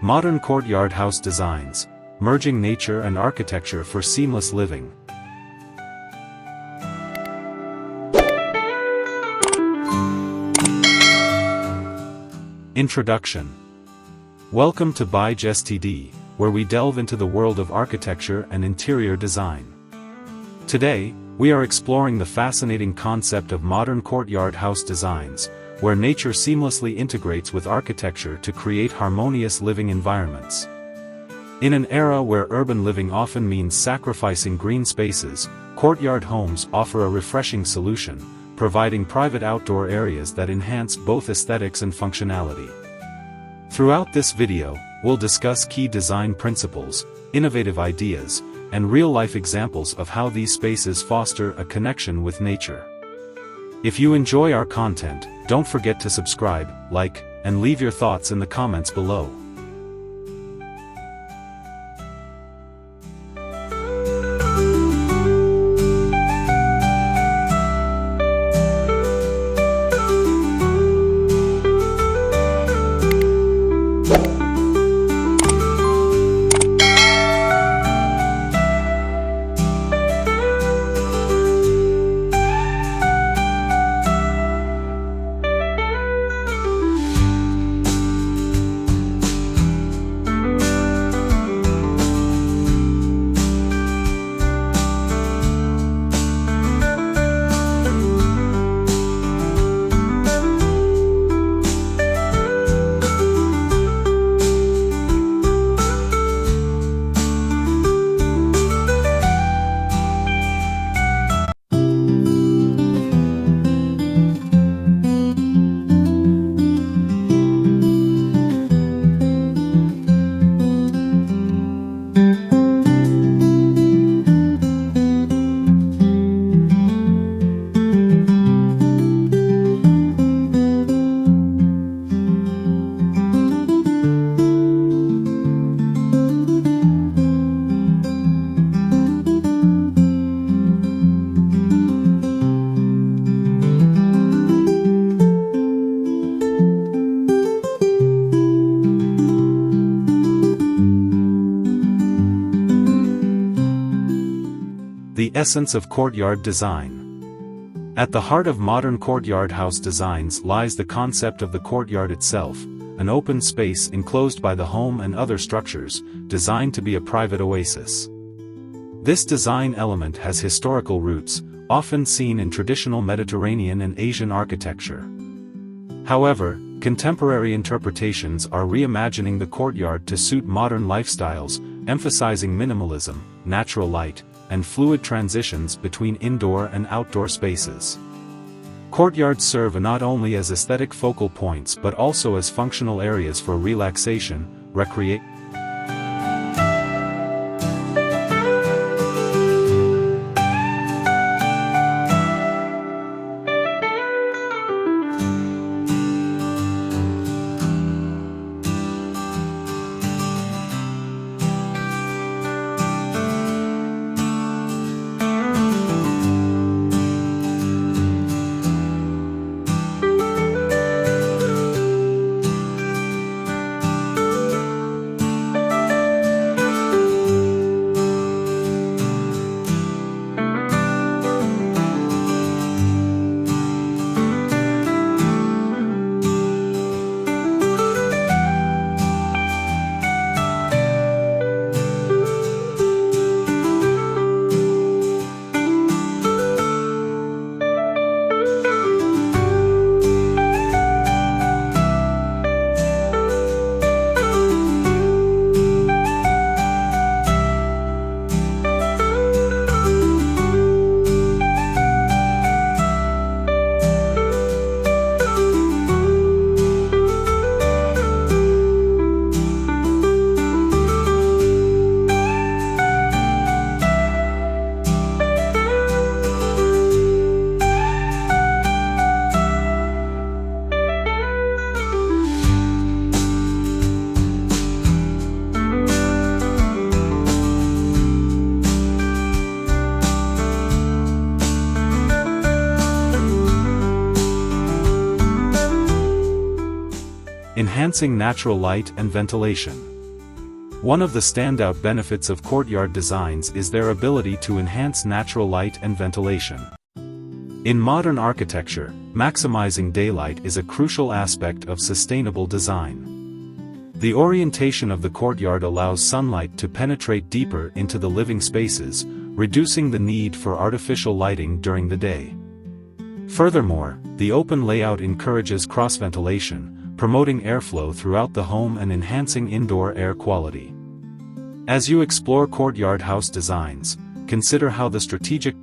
Modern courtyard house designs, merging nature and architecture for seamless living. Introduction. Welcome to ByJSTD, where we delve into the world of architecture and interior design. Today, we are exploring the fascinating concept of modern courtyard house designs, where nature seamlessly integrates with architecture to create harmonious living environments. In an era where urban living often means sacrificing green spaces, courtyard homes offer a refreshing solution, providing private outdoor areas that enhance both aesthetics and functionality. Throughout this video, we'll discuss key design principles, innovative ideas, and real-life examples of how these spaces foster a connection with nature. If you enjoy our content, don't forget to subscribe, like, and leave your thoughts in the comments below. The essence of courtyard design. At the heart of modern courtyard house designs lies the concept of the courtyard itself, an open space enclosed by the home and other structures, designed to be a private oasis. This design element has historical roots, often seen in traditional Mediterranean and Asian architecture. However, contemporary interpretations are reimagining the courtyard to suit modern lifestyles, emphasizing minimalism, natural light, and fluid transitions between indoor and outdoor spaces. Courtyards serve not only as aesthetic focal points but also as functional areas for relaxation, recreation, enhancing natural light and ventilation. One of the standout benefits of courtyard designs is their ability to enhance natural light and ventilation. In modern architecture, maximizing daylight is a crucial aspect of sustainable design. The orientation of the courtyard allows sunlight to penetrate deeper into the living spaces, reducing the need for artificial lighting during the day. Furthermore, the open layout encourages cross-ventilation, promoting airflow throughout the home and enhancing indoor air quality. As you explore courtyard house designs, consider how the strategic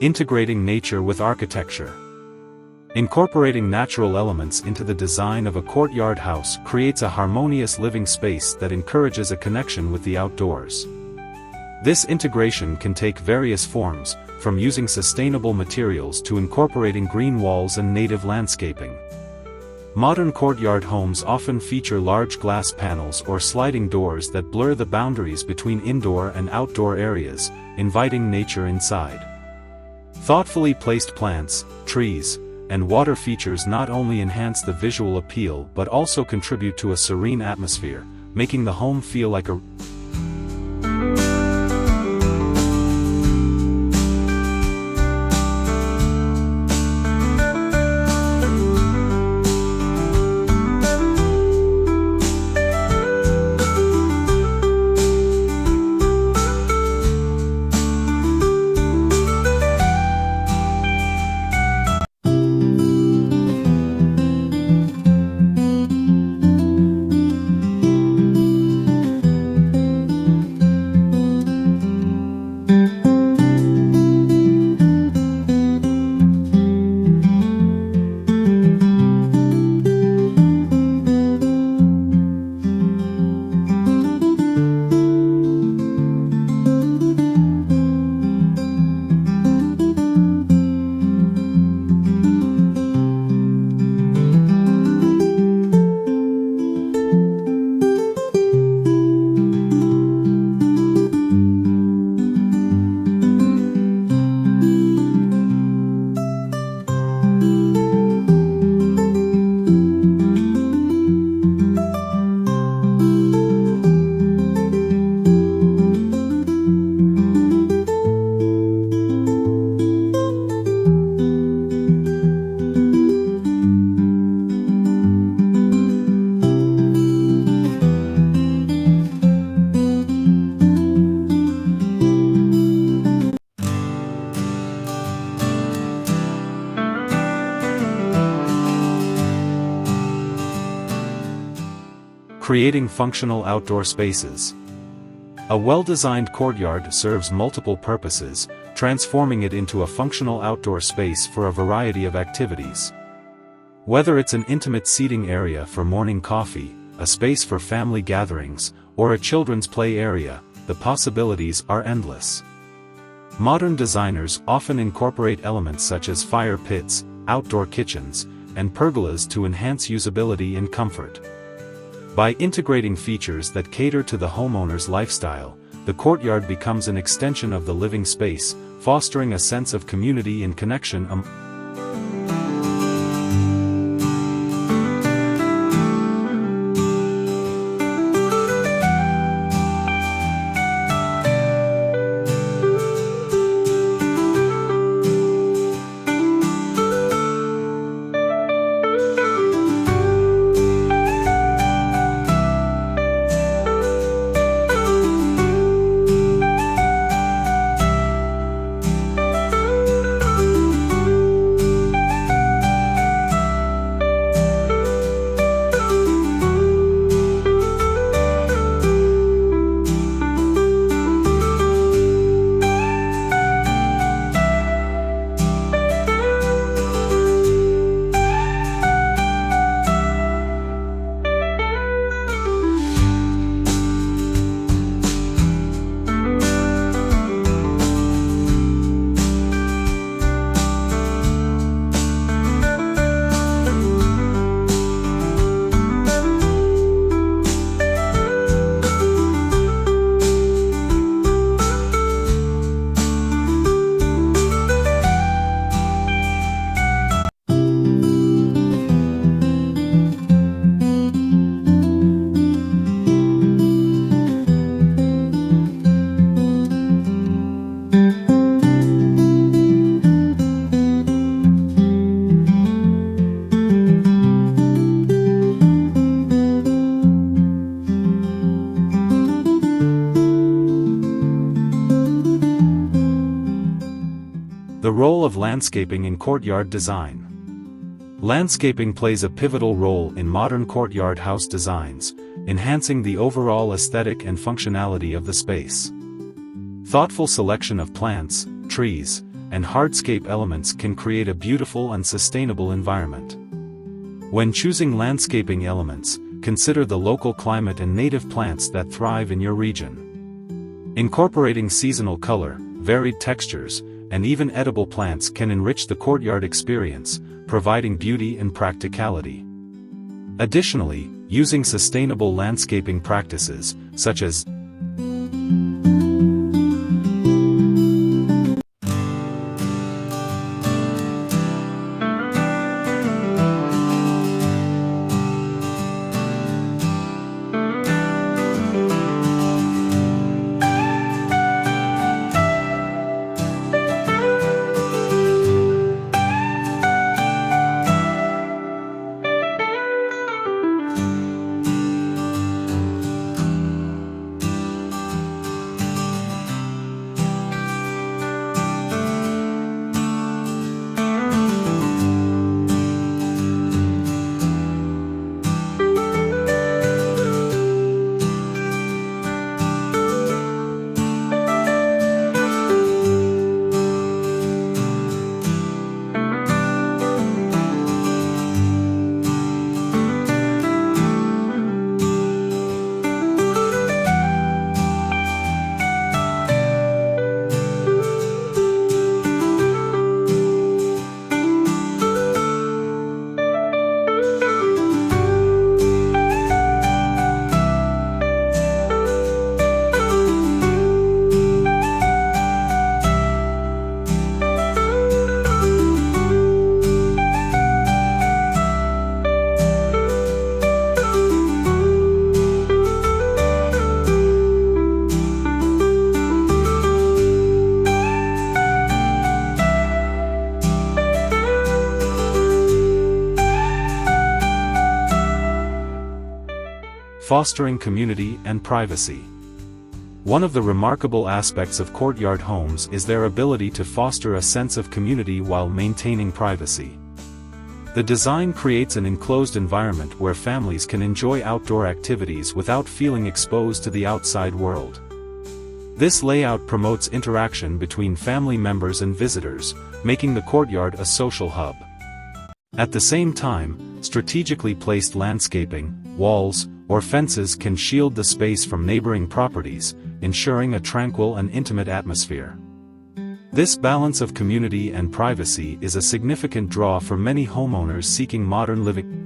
integrating nature with architecture. Incorporating natural elements into the design of a courtyard house creates a harmonious living space that encourages a connection with the outdoors. This integration can take various forms, from using sustainable materials to incorporating green walls and native landscaping. Modern courtyard homes often feature large glass panels or sliding doors that blur the boundaries between indoor and outdoor areas, inviting nature inside. Thoughtfully placed plants, trees, and water features not only enhance the visual appeal but also contribute to a serene atmosphere, making the home feel like a creating functional outdoor spaces. A well-designed courtyard serves multiple purposes, transforming it into a functional outdoor space for a variety of activities. Whether it's an intimate seating area for morning coffee, a space for family gatherings, or a children's play area, the possibilities are endless. Modern designers often incorporate elements such as fire pits, outdoor kitchens, and pergolas to enhance usability and comfort. By integrating features that cater to the homeowner's lifestyle, the courtyard becomes an extension of the living space, fostering a sense of community and connection The role of landscaping in courtyard design. Landscaping plays a pivotal role in modern courtyard house designs, enhancing the overall aesthetic and functionality of the space. Thoughtful selection of plants, trees, and hardscape elements can create a beautiful and sustainable environment. When choosing landscaping elements, consider the local climate and native plants that thrive in your region. Incorporating seasonal color, varied textures, and even edible plants can enrich the courtyard experience, providing beauty and practicality. Additionally, using sustainable landscaping practices, such as fostering community and privacy. One of the remarkable aspects of courtyard homes is their ability to foster a sense of community while maintaining privacy. The design creates an enclosed environment where families can enjoy outdoor activities without feeling exposed to the outside world. This layout promotes interaction between family members and visitors, making the courtyard a social hub. At the same time, strategically placed landscaping, walls, or fences can shield the space from neighboring properties, ensuring a tranquil and intimate atmosphere. This balance of community and privacy is a significant draw for many homeowners seeking modern living.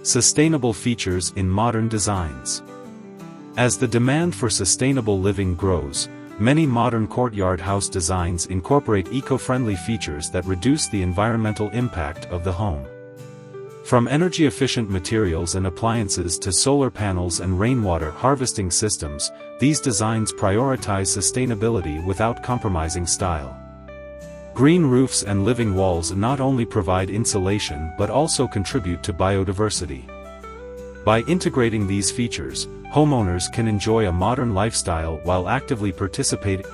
Sustainable features in modern designs. As the demand for sustainable living grows, many modern courtyard house designs incorporate eco-friendly features that reduce the environmental impact of the home. From energy-efficient materials and appliances to solar panels and rainwater harvesting systems, these designs prioritize sustainability without compromising style. Green roofs and living walls not only provide insulation but also contribute to biodiversity. By integrating these features, homeowners can enjoy a modern lifestyle while actively participating.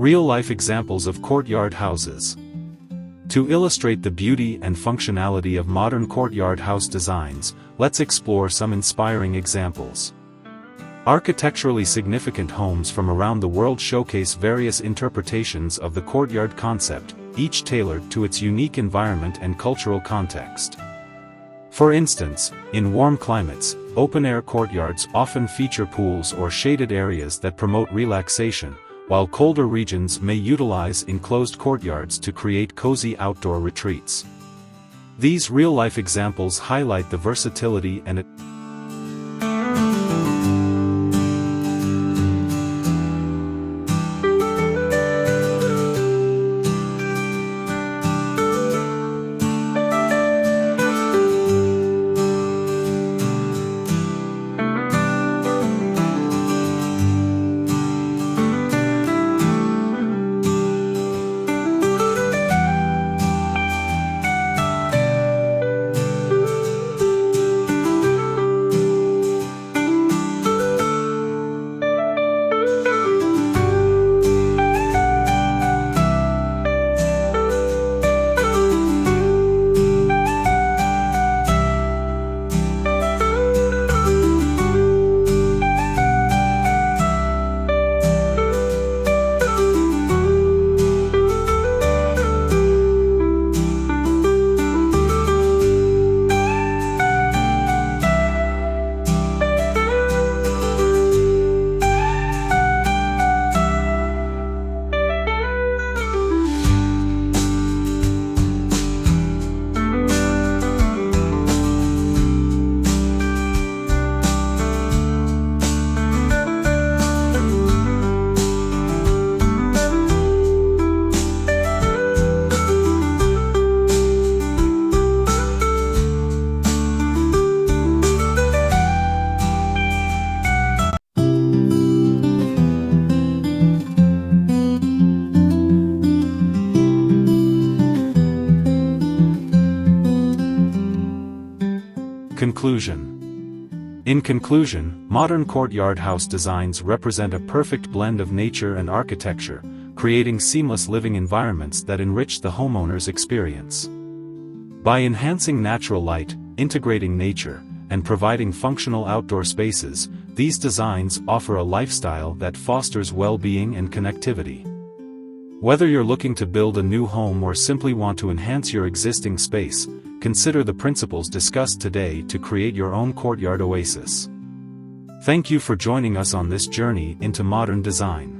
Real-life examples of courtyard houses. To illustrate the beauty and functionality of modern courtyard house designs, let's explore some inspiring examples. Architecturally significant homes from around the world showcase various interpretations of the courtyard concept, each tailored to its unique environment and cultural context. For instance, in warm climates, open-air courtyards often feature pools or shaded areas that promote relaxation, while colder regions may utilize enclosed courtyards to create cozy outdoor retreats. These real-life examples highlight the versatility and Conclusion. In conclusion, modern courtyard house designs represent a perfect blend of nature and architecture, creating seamless living environments that enrich the homeowner's experience. By enhancing natural light, integrating nature, and providing functional outdoor spaces, these designs offer a lifestyle that fosters well-being and connectivity. Whether you're looking to build a new home or simply want to enhance your existing space, consider the principles discussed today to create your own courtyard oasis. Thank you for joining us on this journey into modern design.